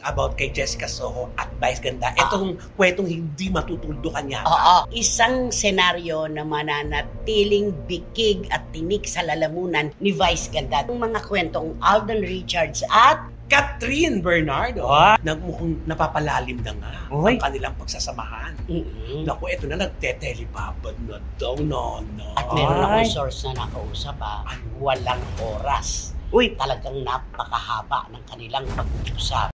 about kay Jessica Soho at Vice Ganda. Itong kwentong hindi matutuldukan niya. Isang senaryo na mananatiling bikig at tinik sa lalamunan ni Vice Ganda. Ang mga kwentong Alden Richards at Catherine Bernardo, mukhang napapalalim na nga ang kanilang pagsasamahan. Naku, eto na, nagtetelebabad na daw, no. At meron akong source na nakausap, walang oras. Talagang napakahaba ng kanilang pag-uusap.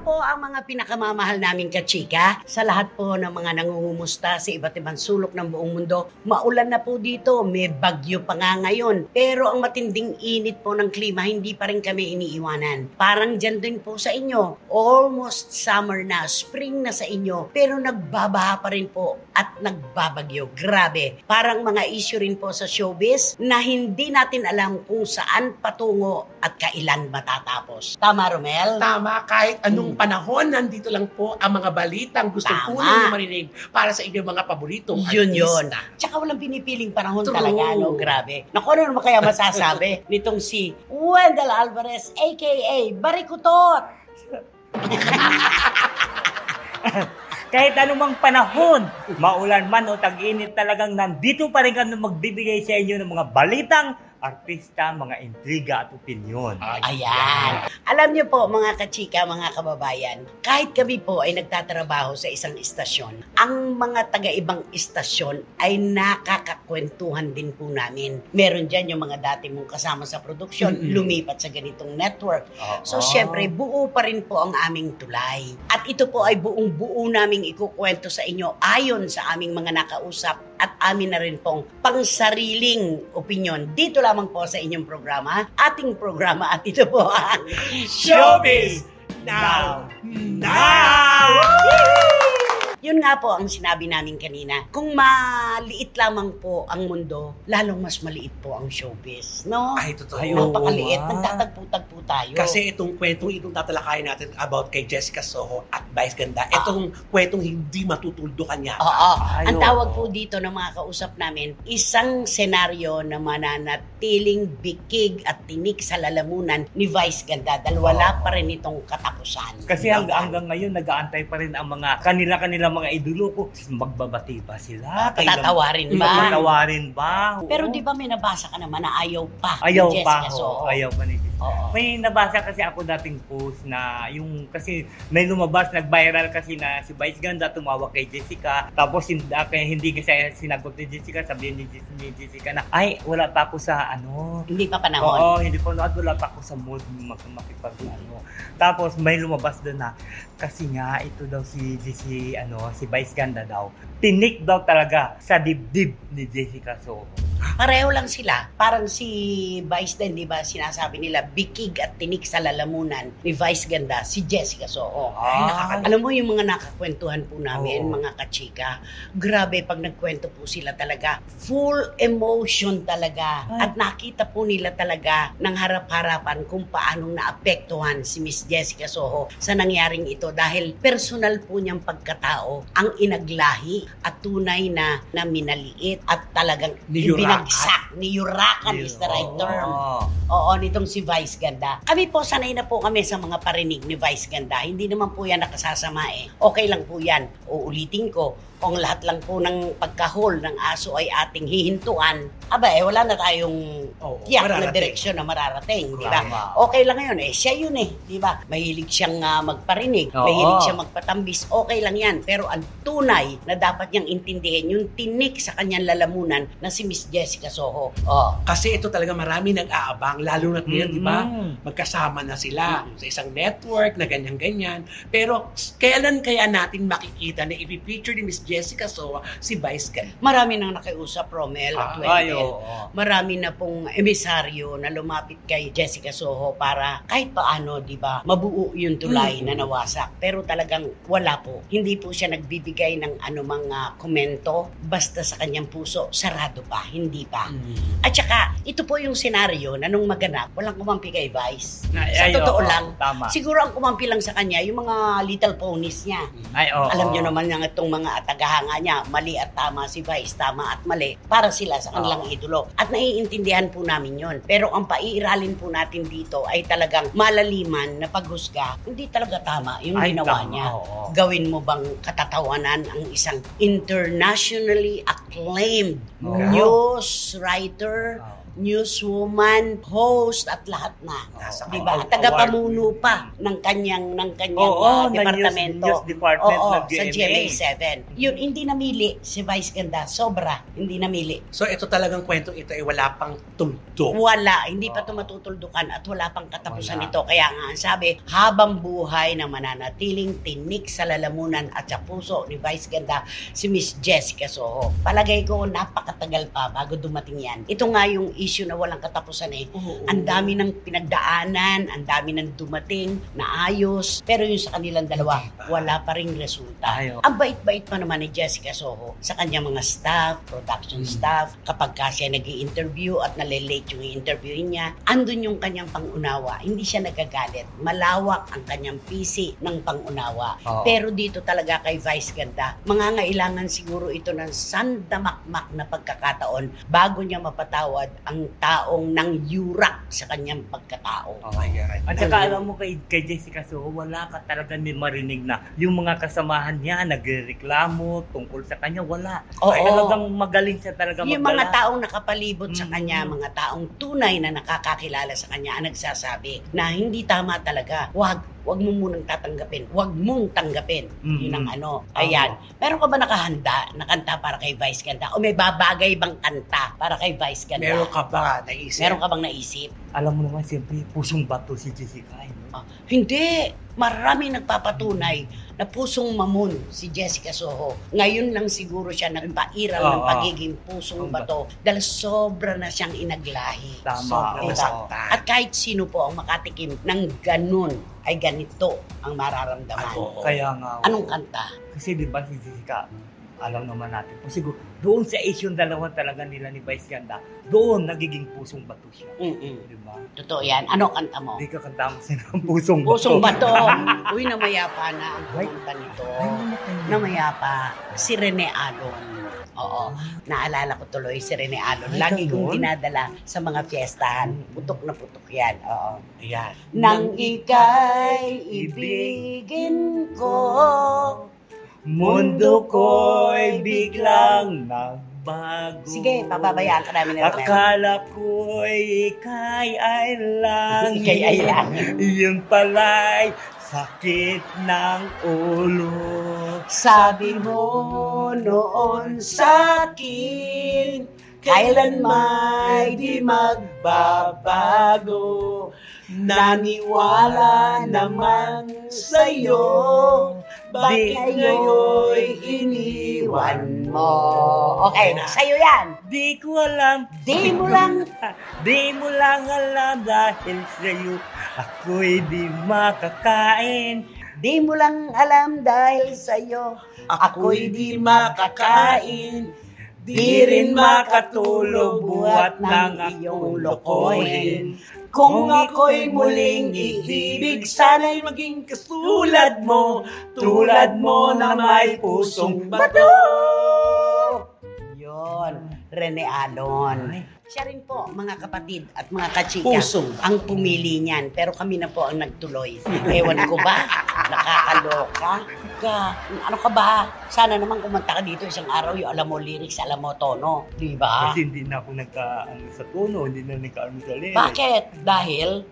Po ang mga pinakamamahal naming kachika, sa lahat po ng mga nangungumusta sa iba't ibang sulok ng buong mundo. Maulan na po dito, may bagyo pa nga ngayon, pero ang matinding init po ng klima, hindi pa rin kami iniiwanan. Parang dyan din po sa inyo, almost summer na, spring na sa inyo, pero nagbabaha pa rin po at nagbabagyo. Grabe, parang mga issue rin po sa showbiz na hindi natin alam kung saan patungo at kailan matatapos. Tama, Romel? Tama, kahit anong panahon, nandito lang po ang mga balitang gusto po ninyo marinig para sa inyong mga paboritong artista. Tsaka walang pinipiling panahon talaga, no? Grabe. Naku, ano naman kaya masasabi nitong si Wendell Alvarez, a.k.a. Barikutot? Kahit anumang panahon, maulan man o tag-init, talagang nandito pa rin kami magbibigay sa inyo ng mga balitang artista, mga intriga at opinyon. Ayan. Alam niyo po mga kachika, mga kababayan, kahit kami po ay nagtatrabaho sa isang istasyon, ang mga taga-ibang istasyon ay nakakakwentuhan din po namin. Meron dyan yung mga dati mong kasama sa produksyon, lumipat sa ganitong network. So syempre, buo pa rin po ang aming tulay. At ito po ay buong-buo naming ikukwento sa inyo ayon sa aming mga nakausap at amin na rin pong pangsariling opinyon. Dito lamang po sa inyong programa, ating programa, at ito po ang Showbiz Now! Yun nga po ang sinabi namin kanina. Kung maliit lamang po ang mundo, lalong mas maliit po ang showbiz. No? Ay, totoo. Napakaliit. Nagtatagpo-tagpo tayo. Kasi itong itong tatalakayin natin about kay Jessica Soho at Vice Ganda, itong kwentong hindi matutuldukan niya. Ang tawag po dito ng mga kausap namin, isang senaryo na mananatiling bikig at tinik sa lalamunan ni Vice Ganda dahil wala pa rin itong katapusan. Kasi hanggang ngayon, nag-aantay pa rin ang mga kanila mga idolo ko. Magbabati ba sila? Patatawarin ba? Patatawarin ba? Pero di ba may nabasa ka naman na ayaw pa Ayaw ni pa. Jessica Soho? Ayaw pa ni Jessica. May nabasa kasi ako dating post na yung kasi may lumabas, nag-viral kasi na si Vice Ganda tumawag kay Jessica, tapos hindi kasi sinagot ni Jessica, sabihin ni Jessica na ay wala pa ako sa hindi pa panahon. Hindi pa wala pa ako sa mood makipag Tapos may lumabas doon na kasi nga ito daw si Vice Ganda daw tinik daw talaga sa dibdib ni Jessica Soho. Pareho lang sila. Parang si Vice din, di ba, sinasabi nila, bikig at tinik sa lalamunan ni Vice Ganda, si Jessica Soho. Alam mo yung mga nakakwentuhan po namin, mga kachika, grabe pag nagkwento po sila talaga, full emotion talaga. At nakita po nila talaga ng harap-harapan kung paanong naapektuhan si Miss Jessica Soho sa nangyaring ito dahil personal po niyang pagkatao ang inaglahi at tunay na minaliit at talagang niyurakan is the right term. Nitong si Vice Ganda. Kami po, sanay na po kami sa mga parinig ni Vice Ganda. Hindi naman po yan nakasasama Okay lang po yan. Uulitin ko, kung lahat lang po ng pagkahol ng aso ay ating hihintuan, wala na tayong tiyak na direksyon na mararating, di ba? Okay lang ngayon, siya yun di ba? Mahilig siyang magparinig, mahilig siyang magpatambis, okay lang yan. Pero ang tunay na dapat niyang intindihin, yung tinik sa kanyang lalamunan na si Miss Jessica Soho. Kasi ito talaga marami nag-aabang, lalo na ngayon, di ba? Magkasama na sila sa isang network na ganyan-ganyan. Pero kailan kaya natin makikita na i-feature ni Miss Jessica Soho si Vice Ganda? Marami nang nakiusap, Romel at Wendell. Marami na pong emisaryo na lumapit kay Jessica Soho para kahit paano, di ba, mabuo yung tulay na nawasak. Pero talagang wala po. Hindi po siya nagbibigay ng anumang komento basta sa kanyang puso, sarado pa. Hindi Jessica. At saka, ito po yung senaryo na nung maganap, walang kumampi kay Vice. Sa Ay, totoo oo, lang, tama. siguro ang kumampi lang sa kanya, yung mga little ponies niya. Ay, oo. Alam nyo naman yung itong mga tagahanga niya, mali at tama si Vice, tama at mali, para sila sa kanilang idolo. At naiintindihan po namin yon. Pero ang paiiralin po natin dito ay talagang malaliman na paghusga, hindi talaga tama yung Ay, ginawa tama, niya. oo. Gawin mo bang katatawanan ang isang internationally acclaimed news writer, newswoman, host at lahat na. Diba? At tagapamuno pa ng kanyang departamento. News department ng Sa GMA7. Yun, hindi namili si Vice Ganda. Sobra, hindi namili. So ito talagang kwento ito ay wala pang tuldok. Wala, hindi pa ito matutuldukan at wala pang katapusan nito. Kaya nga, ang sabi, habang buhay na mananatiling tinik sa lalamunan at sa puso ni Vice Ganda, si Miss Jessica Soho. Palagay ko, napakatagal pa bago dumating yan. Ito nga yung issue na walang katapusan eh. Ang dami ng pinagdaanan, ang dami ng dumating na ayos, pero yung sa kanilang dalawa, wala pa ring resulta. Ang bait-bait pa naman ni Jessica Soho sa kanyang mga staff, production staff, kapag siya nag-i-interview at nalilate yung i-interviewin niya, andun yung kanyang pangunawa. Hindi siya nagagalit. Malawak ang kanyang PC ng pangunawa. Pero dito talaga kay Vice Ganda, mangangailangan siguro ito ng sandamakmak na pagkakataon bago niya mapatawad ang taong nang yurak sa kanyang pagkatao. Oh my God. At saka alam mo kay Jessica Soho, wala ka talaga may marinig na yung mga kasamahan niya nagreklamo tungkol sa kanya, wala. Ay, talagang magaling siya talaga yung mga taong nakapalibot sa kanya, mga taong tunay na nakakakilala sa kanya ang nagsasabi na hindi tama talaga. Wag mo munang tatanggapin. Wag mong tanggapin. Yun ang ano. Ayan. Meron ka ba nakahanda na kanta para kay Vice Ganda? O may babagay bang kanta para kay Vice Ganda? Meron ka ba naisip? Meron ka bang naisip? Alam mo naman, siyempre, pusong bato si Jessica. Hindi. Marami nagpapatunay na pusong mamon si Jessica Soho. Ngayon lang siguro siya nagpairal ng pagiging pusong bato dahil sobra na siyang inaglahi. Tama. Nasaktan. At kahit sino po ang makatikim ng ganun ay ganito ang mararamdaman. Kaya nga. Anong kanta? Kasi di ba si Jessica, alam naman natin po siguro, doon sa issue dalawa talaga nila ni Vice Ganda, doon nagiging pusong bato siya. Di ba? Totoo yan. Ano kanta mo? Hindi ka kanta mo siya ng pusong bato. Pusong bato. Uy, namayapa na ang kumanta nito. Namayapa. Si Rene Alon. Oo. Naalala ko tuloy si Rene Alon. Lagi kong dinadala sa mga fiestahan. Putok na putok yan. Oo. Ayan. Nang ika'y ibigin ko, mundo ko'y biglang nagbago. sige, pababayaan ka namin na Akala ko'y ika'y ay lang. Ika'y ay lang. Yun pala'y sakit ng ulo. Sabi mo noon sa akin, kailan may di magbabago. Naniwala naman sa'yo, bakit ngayon'y iniwan mo? Okay, sa'yo yan. Di ko alam. Di mo lang. Di mo lang alam dahil sa'yo ako'y di makakain. Di mo lang alam dahil sa'yo, ako'y di makakain. Di rin makatulog buhat ng iyong lokohin. Kung ako'y muling iibig, sana'y maging katulad mo, tulad mo na may pusong bato. Yon, Rene Alon. Siya rin po, mga kapatid at mga kachika, ang pumili niyan. Pero kami na po ang nagtuloy. Ewan ko ba? Nakakaloka? Ano ka ba? Sana naman kumanta ka dito isang araw, yung alam mo lyrics, alam mo tono. Di ba? Kasi hindi na ako nagkaano sa tono, hindi na nagkaano sa lyrics. Bakit? Dahil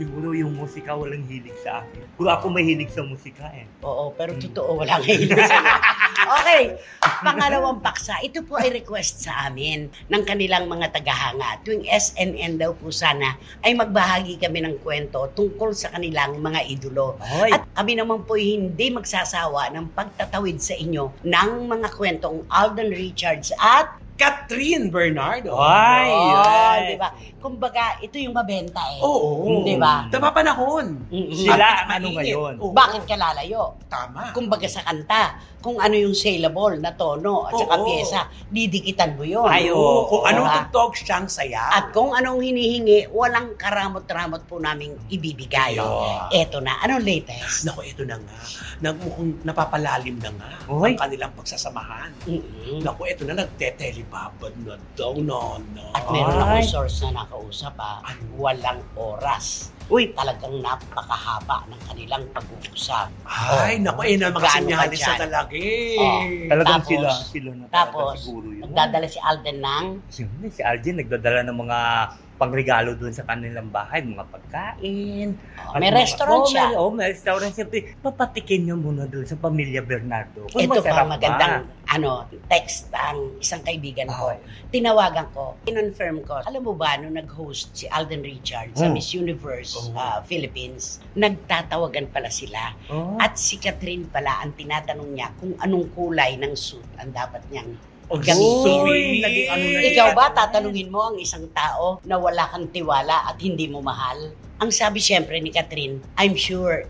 siguro yung musika walang hilig sa akin. Kung ako mahilig sa musika Oo, pero totoo, walang hilig sa Okay, pangalawang paksa. Ito po ay request sa amin ng kanilang mga tagahanga. Tuwing SNN daw po sana ay magbahagi kami ng kwento tungkol sa kanilang mga idolo. At kami naman po hindi magsasawa ng pagtatawid sa inyo ng mga kwentong Alden Richards at Catherine Bernardo. Ay, Oh, yes. di ba? Kumbaga, ito yung mabenta eh. Oo. Di ba? Tama panahon. Sila At ang ano mainit. ngayon. Oo. Bakit ka lalayo? Tama. Kumbaga sa kanta, kung ano yung saleable na tono at saka Oo. pyesa, didikitan mo yun. Ay, Oo, kung Diba? anong tugtog siyang saya. At kung anong hinihingi, walang karamot-ramot po naming ibibigay. Yeah. Eto na. Anong latest? Naku, ito na nga. Mukhang napapalalim na nga Uy. ang kanilang pagsasamahan. Mm-mm. Naku, ito na, nagtetelebabad na daw, no. At meron akong Ay. source na nakausap walang oras. Uy, Talagang napakahaba ng kanilang pag-uusap. Ay, Oh. naku, mga Gaano ka sinyalis na dyan? talaga eh. Oh. talagang Tapos- sila na Tapos, talaga siguro yun. nagdadala si Alden ng Siyempre, si Alden nagdadala ng mga pangregalo doon sa kanilang bahay, mga pagkain. may restaurant siya. May restaurant siya. Papatikin niyo muna doon sa pamilya Bernardo. Kung Ito pa masarap ba. magandang text ang isang kaibigan ko. Tinawagan ko, kinonfirm ko. Alam mo ba, nung nag-host si Alden Richards sa Miss Universe Philippines, nagtatawagan pala sila. Oh. At si Catherine pala ang tinatanong niya kung anong kulay ng suit ang dapat niyang Ang gamitin. sweet. Naging ano na Ikaw ba, tatanungin mo ang isang tao na wala kang tiwala at hindi mo mahal? Ang sabi siyempre ni Catherine, I'm sure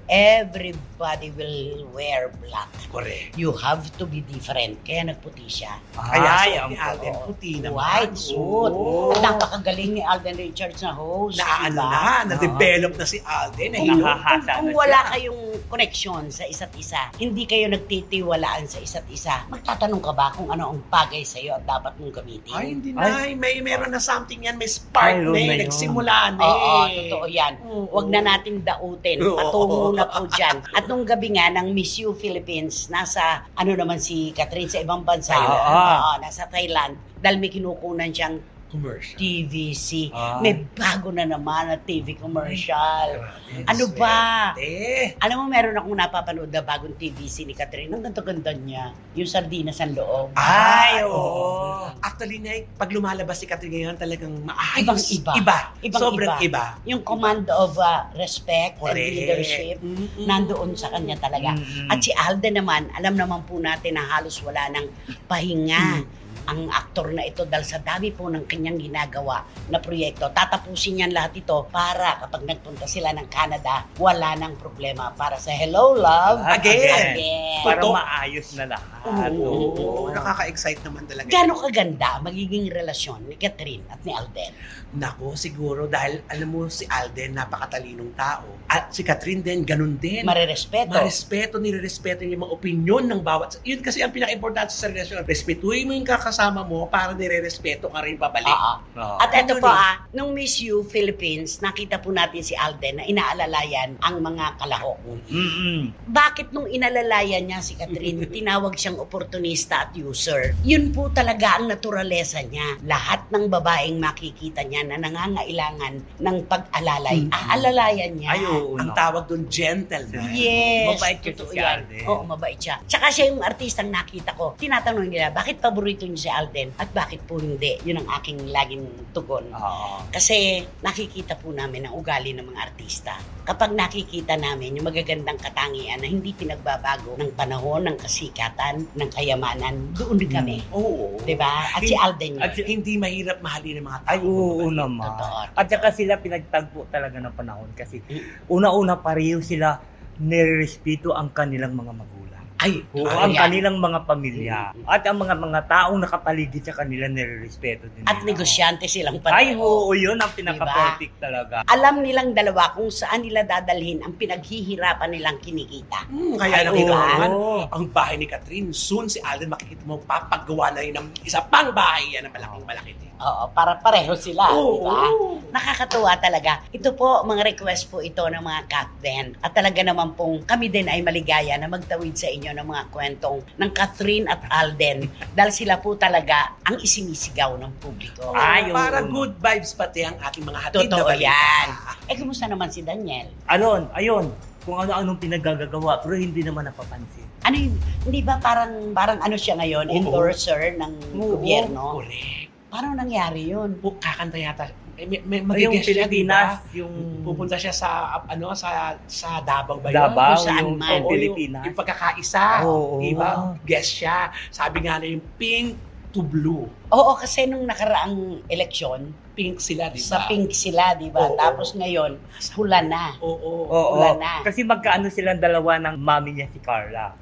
everybody will wear black. Correct. You have to be different. Kaya nagputi siya. Kaya Ay, sa ang ni Alden, oo. puti naman. White suit. Oo. At napakagaling ni Alden Richards na host. Na ano diba? na-develop na si Alden. Eh, Kung, no? Nakahasa kung na wala siya. kayong connection sa isa't isa, hindi kayo nagtitiwalaan sa isa't isa, magtatanong ka ba kung ano ang bagay sa'yo at dapat mong gamitin? Ay, hindi na. Meron na something yan. May spark Mayroon na na eh. yun. Nagsimula na Oo, eh. totoo yan. Oo. Huwag na natin dautin. Oo. Patungo na po dyan. At nung gabi nga ng Miss You Philippines, nasa, naman si Catherine sa ibang bansa. Thailand. Oo, nasa Thailand. Dahil may kinukunan siyang Commercial. TVC. Ah. May bago na naman na TV commercial. Grabe, Ano ba? swerte. Alam mo, meron akong napapanood na bagong TVC ni Catherine. Ang ganda-ganda niya. Yung sardinas ang loob. Ay, oo. oo. Actually, pag lumalabas si Catherine ngayon, talagang maayos. Ibang-iba. Sobrang Ibang-iba. iba. Yung command of respect and Correct. leadership, Mm-mm. nandoon sa kanya talaga. Mm-mm. At si Alden naman, alam naman po natin na halos wala ng pahinga ang aktor na ito dahil sa dami po ng kanyang ginagawa na proyekto. Tatapusin niyan lahat ito para kapag nagpunta sila ng Canada, wala nang problema para sa Hello Love Again. Para Totoo. maayos na lahat. Oo. Oo, nakaka-excite naman talaga. Gano'ng kaganda magiging relasyon ni Catherine at ni Alden? Nako, siguro dahil alam mo si Alden napakatalinong tao. At si Catherine din, ganun din. Marerespeto. Marespeto, nirerespeto niya yung mga opinion ng bawat. Yun kasi ang pinaka-importante sa relasyon. Respetuhin mo yung kakasama mo para nirerespeto ka rin pabalik. Oo. Oo. At eto Ano po rin? nung Miss You Philippines, nakita po natin si Alden na inaalalayan ang mga kalahok. Mm-mm. Bakit nung inalalayan niya si Catherine, tinawag siyang oportunista at user? Yun po talaga ang naturalesa niya. Lahat ng babaeng makikita niya na nangangailangan ng pag-alalay, aalalayan niya. Ay, oo. Ang no. tawag doon, gentleman. Yes, Mabait kasi totoo si yan. Alden. Oo, mabait siya. Tsaka siya yung artistang nakita ko. Tinatanong nila, bakit paborito niyo si Alden at bakit po hindi? Yun ang aking laging tugon. Oo. Kasi nakikita po namin ang ugali ng mga artista. Kapag nakikita namin yung magagandang katangian na hindi pinagbabago ng panahon, ng kasikatan, ng kayamanan, doon din kami. Oo. Diba? At si Alden yun. At hindi mahirap mahalin ng mga tao. Ay, oo mababait. naman. Totoo. At saka sila pinagtagpo talaga ng panahon kasi una-una pareho sila nirespeto ang kanilang mga magulang. Ay, Oo, oo, ang yan. kanilang mga pamilya. At ang mga taong nakapaligid sa kanila nirespeto din At nila. negosyante silang Ay, pareho. oo, yun ang pinaka-perfect talaga. Alam nilang dalawa kung saan nila dadalhin ang pinaghihirapan nilang kinikita. Kaya Ay, nakita mo oo. naman, ang bahay ni Catherine, soon si Alden makikita mo, papagawa na rin ng isa pang bahay yan na malaking-malaki din. Oo, para pareho sila, Oo. di ba? Nakakatuwa talaga. Ito po, mga request po ito ng mga Cat Band. At talaga naman pong kami din ay maligaya na magtawid sa inyo ng mga kwentong ng Catherine at Alden. Dahil sila po talaga ang isinisigaw ng publiko. Ay, oo. Para good vibes pati ang ating mga hatid na Totoo balita. yan. Kumusta naman si Daniel? Ayun, kung ano-anong pinagagagawa pero hindi naman napapansin. Ano yun? Hindi ba parang ano siya ngayon? Oo. Endorser ng Oo. gobyerno? Correct. Paano nangyari yun? Kakanta yata. May Yung mag-guest siya, di ba? Pilipinas, yung Pupunta siya sa sa Davao ba yun? Davao, Kung saan yung man. Oo, Pilipinas. yung pagkakaisa. Oo. Di ba? Guest siya. Sabi nga na yung pink to blue. Oo, kasi nung nakaraang eleksyon, Pink sila, di ba? sa pink sila, di ba? Oo. Tapos ngayon, hula na. Oo. Oo. Wala na. Kasi magkaano silang dalawa ng mami niya si Carla.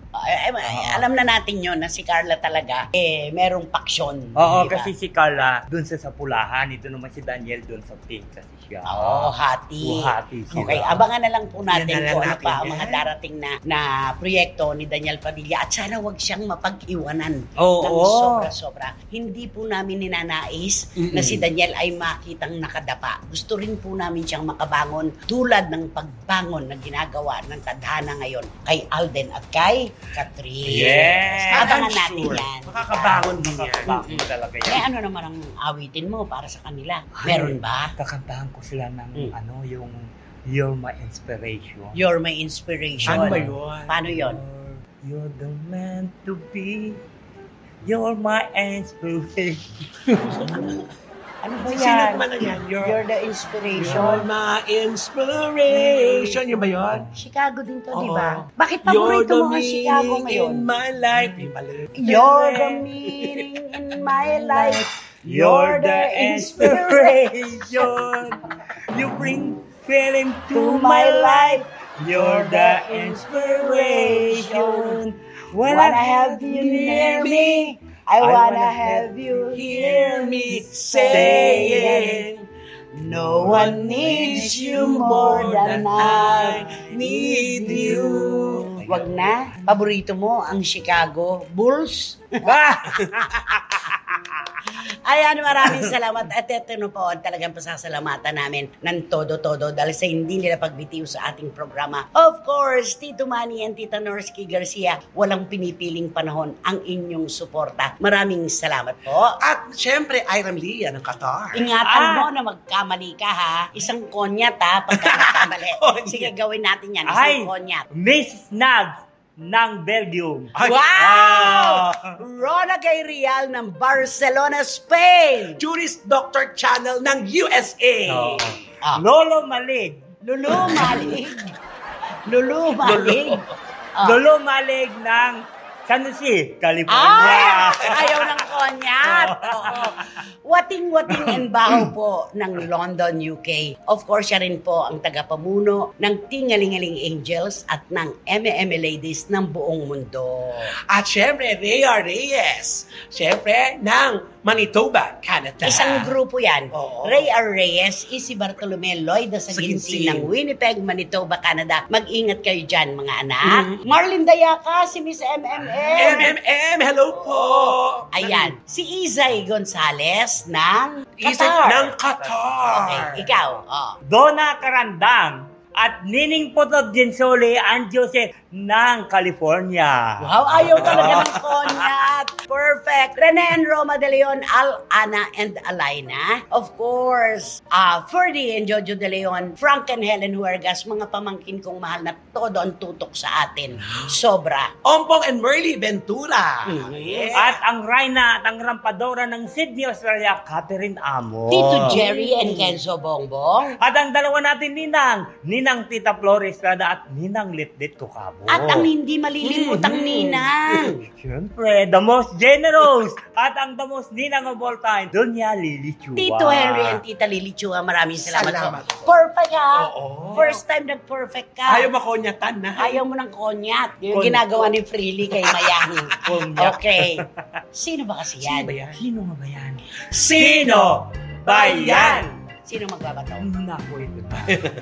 Alam na natin yon na si Carla talaga, merong paksyon. Oo, di ba? kasi si Carla dun sa Sapulahan, ito naman si Daniel dun sa Pink kasi siya. Oo, hati. Hati sila. Okay, abangan na lang po natin Yan na lang kung ano natin pa ang yan. mga darating na proyekto ni Daniel Padilla at sana wag siyang mapag-iwanan Oo. ng sobra-sobra. Hindi po namin ninanais na si Daniel ay makitang nakadapa. Gusto rin po namin siyang makabangon tulad ng pagbangon na ginagawa ng tadhana ngayon kay Alden at kay Catherine. Yes. Abangan I'm natin sure. yan. Makakabangon din yan. Makakabangon talaga yan. Eh ano naman ang awitin mo para sa kanila? Meron ba? Kakantahan ko sila ng Mm. yung You're My Inspiration. You're my inspiration. Ano ba yun? Paano yun? You're the man to be. You're my inspiration. Ano ba Sino yan? naman na yan? You're the inspiration. You're my inspiration. Yun ba yun? Chicago din to, di Oo. ba? Bakit You're paborito the mo ang Chicago meaning ngayon? in my life. Yung pala. You're the meaning in my life. You're the inspiration. You bring feeling to my life. You're the inspiration. Wanna have you near me. I wanna have you Hear me saying, no one needs you more than I need you. Wag na. Paborito mo ang Chicago Bulls? Ayan, maraming salamat. At ito na po ang talagang pasasalamatan namin ng todo-todo dahil sa hindi nila pagbitiw sa ating programa. Of course, Tito Manny and Tita Norsky Garcia, walang pinipiling panahon ang inyong suporta. Maraming salamat po. At syempre, Iram Lia ng Qatar. Ingatan mo na magkamali ka ha. Isang konyat ha, pagka magkamali. Sige, gawin natin yan. Ay! Isang konyat. Miss Snags ng Belgium. Ay, Wow! Rona Gairial ng Barcelona, Spain. Juris Doctor Channel ng USA. Oo. Ah. Lolo Malig. Lulu Malig. Lulu Malig. Ah. Lolo Malig ng San Jose, California. Ayaw ng konyat. Oo. Wating-wating and baho po ng London, UK. Of course, siya rin po ang tagapamuno ng Tingalingaling Angels at ng M.M. Ladies ng buong mundo. At syempre, Rhea Reyes. Syempre, ng Manitoba, Canada. Isang grupo yan. Oo. Ray R. Reyes, Isi Bartolome, Lloyd sa Ginsi Ginsi. ng Winnipeg, Manitoba, Canada. Mag-ingat kayo dyan, mga anak. Marlene Dayaka, si Miss MMM. MMM, hello po. Ayan. Si Izay Gonzales ng Isip Qatar. ng Qatar. Okay, ikaw. Oh. Donna Carandang at Nining Potod Jensole and Jose ng California. Wow, ayaw talaga ng konyat. Perfect. Rene and Roma de Leon, Al, Ana, and Alaina. Of course, Ferdy and Jojo de Leon, Frank and Helen Huergas, mga pamangkin kong mahal na todo ang tutok sa atin. Sobra. Ompong and Merly Ventura. Mm. At ang Reyna at ang Rampadora ng Sydney, Australia, Catherine Amo. Tito Jerry and Kenzo Bongbong. At ang dalawa natin Ninang Tita Flores Estrada at Ninang Litlit Tukabo. At ang hindi malilimutang ninang. Siyempre, the most generous at ang the most ninang of all time, Doña Lili Chua. Tito Henry and Tita Lili Chua, maraming salamat, Salamat po. po. Perfect ha? Oo. First time nag-perfect ka. Ayaw makonyatan na. Ayaw mo ng konyat. Yung Kon- ginagawa ni Freely kay Mayang. Konyak. Okay. Sino ba kasi Sino yan? ba yan? Sino nga ba yan? Sino ba yan? Sino magbabato? Naku, ito na.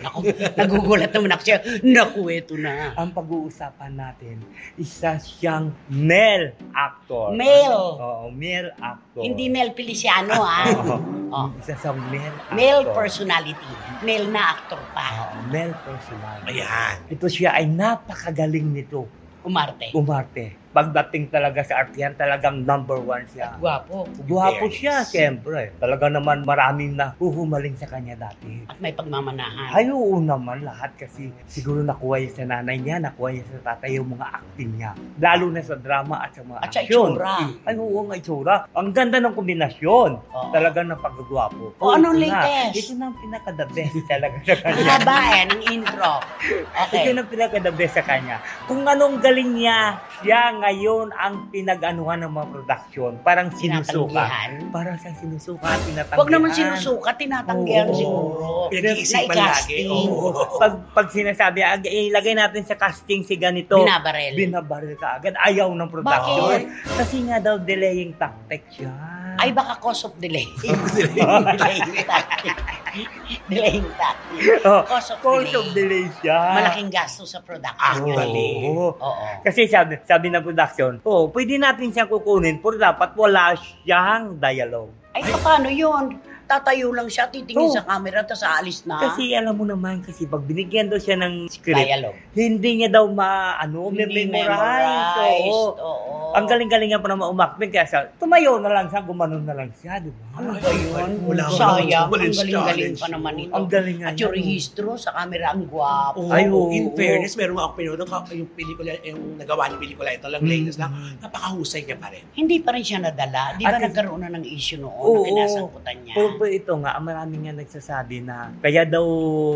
Ako, nagugulat naman ako siya. Naku, ito na. Ang pag-uusapan natin, isa siyang male actor. Male. Oo, male actor. Hindi Mel Feliciano ha. Oo. Oh. Isa siyang male actor. Male personality. Male na actor pa. Oo, male personality. Ayan. Ito siya ay napakagaling nito. Umarte. Umarte. Pagdating talaga sa art yan, talagang number one siya. Gwapo. Gwapo Yes. siya, siyempre. Talaga naman maraming na huhumaling sa kanya dati. At may pagmamanahan. Ay, oo naman, lahat kasi siguro nakuha niya sa nanay niya, nakuha niya sa tatay yung mga acting niya. Lalo na sa drama at sa mga At sa aksyon. itsura. Ay, oo nga, itsura. Ang ganda ng kombinasyon. Oo. Talagang napagagwapo. O, anong ito na. latest? Ito na ang pinaka-the best talaga sa Ang kanya. haba ng intro. Ito Okay. na pinaka-the best sa kanya. Kung anong galing niya, siya ngayon ang pinag-anuhan ng mga production. Parang sinusuka. Tinatanggihan. Parang siyang sinusuka, tinatanggihan. Huwag naman sinusuka, tinatanggihan Oo. siguro. Pinag-iisipan lagi. Na-casting. Oo. Pag sinasabi, ilagay natin sa casting si ganito, Binabarel. binabaril ka agad. Ayaw ng production. Bakit? Kasi nga daw delaying tactic siya. Ay, baka cause of delay. Delaying tactic. Delaying tactic. Oh, Cause of cause delay. of delay siya. Malaking gasto sa production yun. Oo. Oo. Kasi sabi ng production, pwede natin siyang kukunin pero dapat wala siyang dialogue. Ay, paano yun? Tatayo lang siya, titingin Oo. sa camera, tapos aalis na. Kasi alam mo naman, kasi pag binigyan daw siya ng script, Dialogue. hindi niya daw Hindi memorize. Oo. Oo. Ang galing-galing nga pa naman umakting kaya siya, tumayo na lang siya, gumanon na lang siya, di ba? Ano ba yun? Wala ka Sayang. naman. Ang galing-galing Challenge. pa naman ito. Ang galing nga At yung niya. rehistro sa camera, ang gwapo. Oo, Ay, oo, in oo. fairness, meron nga ako pinunod yung pelikula, yung nagawa ni pelikula, ito lang latest lang, napakahusay niya pa rin. Hindi pa rin siya nadala. Di ba At- nagkaroon na ng issue noon Oo. na kinasangkutan niya? Pero ito nga, marami nga nagsasabi na kaya daw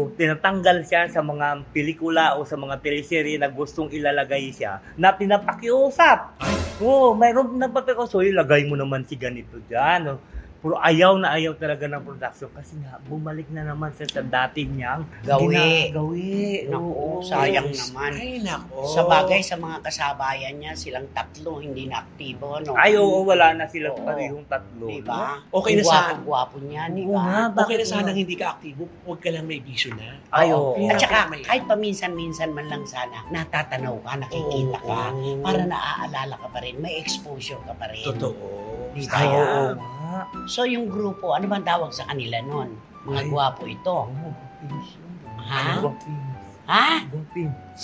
tinatanggal siya sa mga pelikula o sa mga teleserye na gustong ilalagay siya na pinapakiusap. Oo, mayroon napapakiusap, ilagay mo naman si ganito dyan. Pero ayaw na ayaw talaga ng production kasi nga bumalik na naman sa dati niyang Gawi. ginagawi. Naku, Oo. sayang naman. Ay, nako. Sa bagay, sa mga kasabayan niya, silang tatlo, hindi na aktibo, no? Ay, oo, wala na sila Oo. parehong tatlo. Di ba? Okay na sa- Gwapo niya, di Oo ba? nga, Okay bakit na sanang nga? hindi ka aktibo, huwag ka lang may bisyo na. Ay, oo. At saka, May- kahit paminsan-minsan man lang sana, natatanaw ka, nakikita ka, Oo. para naaalala ka pa rin, may exposure ka pa rin. Totoo. Di ba? Ay, oo Sayang. nga. So, yung grupo, ano bang tawag sa kanila nun? Mga Ay. gwapo ito. Oo, gwapings yun. Ha? Gwapings. Ha? Gwapings.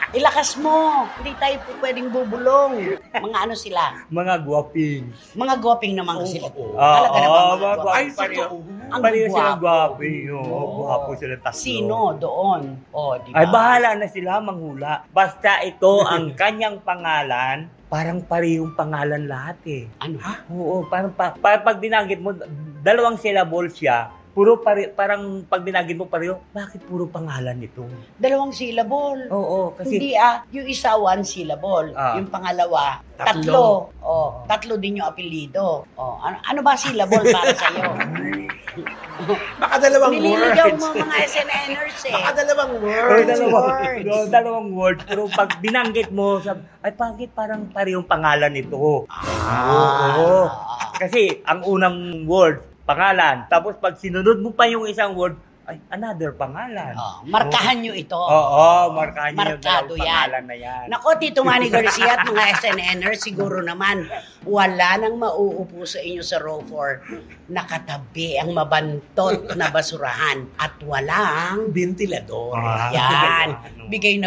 Ilakas mo! Hindi tayo po pwedeng bubulong. Mga ano sila? Mga gwapings. Mga gwaping naman kasi sila. Oo. Talaga naman mga mga gwapo. Ay, pareho. totoo. Ang Pareho sila gwapo. gwaping. Oo, Oo. gwapo sila tatlo. Sino doon? O, di ba? Ay, bahala na sila manghula. Basta ito ang kanyang pangalan, parang parehong pangalan lahat eh. Ano? Oo, parang pag binanggit mo, dalawang syllable siya, parang pag binanggit mo pareho, bakit puro pangalan nito? Dalawang syllable. Oo, kasi Hindi yung isa one syllable. Ah. Yung pangalawa, Tatlo. tatlo. Tatlo din yung apelido. Ano ba syllable para sa'yo? Baka dalawang Nililigaw words. mo mga SNNers eh. Baka dalawang Ay, words. dalawang words. Pero pag binanggit mo, ay bakit parang parehong pangalan nito? Oo. Kasi ang unang word, pangalan. Tapos pag sinunod mo pa yung isang word, ay another pangalan. Markahan nyo ito. Oo, markahan niyo yung Markado dalawang yan. pangalan na yan. Nako, Tito Manny Garcia at mga SNNers, siguro naman, wala nang mauupo sa inyo sa row 4. Nakatabi ang mabantot na basurahan at walang Ventilador. yan. Bigay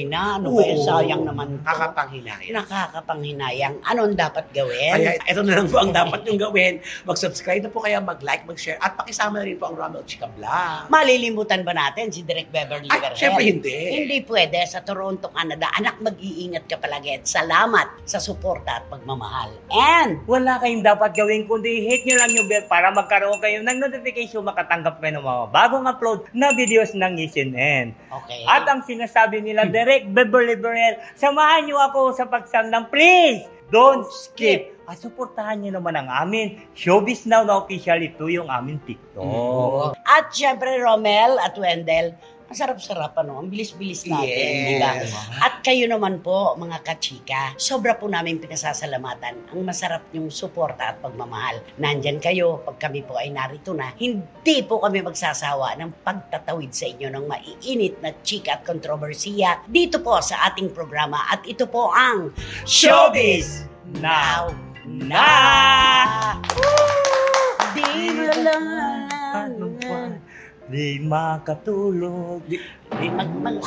na. Ano ba yun? Oo. Sayang naman to. Nakakapanghinayang. Nakakapanghinayang. Anong dapat gawin? Kaya ito na lang po ang dapat niyong gawin. Mag-subscribe na po kaya, mag-like, mag-share, at pakisama na rin po ang Romel Chica Vlog. Malilimutan ba natin si Direk Beverly Ay, Vergel? syempre hindi. Hindi pwede. Sa Toronto, Canada. Anak, mag-iingat ka palagi. At salamat sa suporta at pagmamahal. And, Wala kayong dapat gawin kundi hit nyo lang yung bell para magkaroon kayo ng notification, makatanggap kayo ng mga bagong upload na videos ng SNN. okay. At ang sinasabi nila, Direk Beverly Vergel, samahan nyo ako sa pagsandang, please, don't skip. At suportahan nyo naman ang amin. Showbiz Now na official, ito yung aming TikTok. At syempre, Romel at Wendell, ang sarap-sarap, ano? Ang bilis-bilis natin, Yes. di ba? At kayo naman po, mga kachika, sobra po namin pinasasalamatan ang masarap yung suporta at pagmamahal. Nandyan kayo, pag kami po ay narito na, hindi po kami magsasawa ng pagtatawid sa inyo ng maiinit na chika at kontrobersiya dito po sa ating programa. At ito po ang Showbiz Now na! Di Ano pa? Di makatulog. mag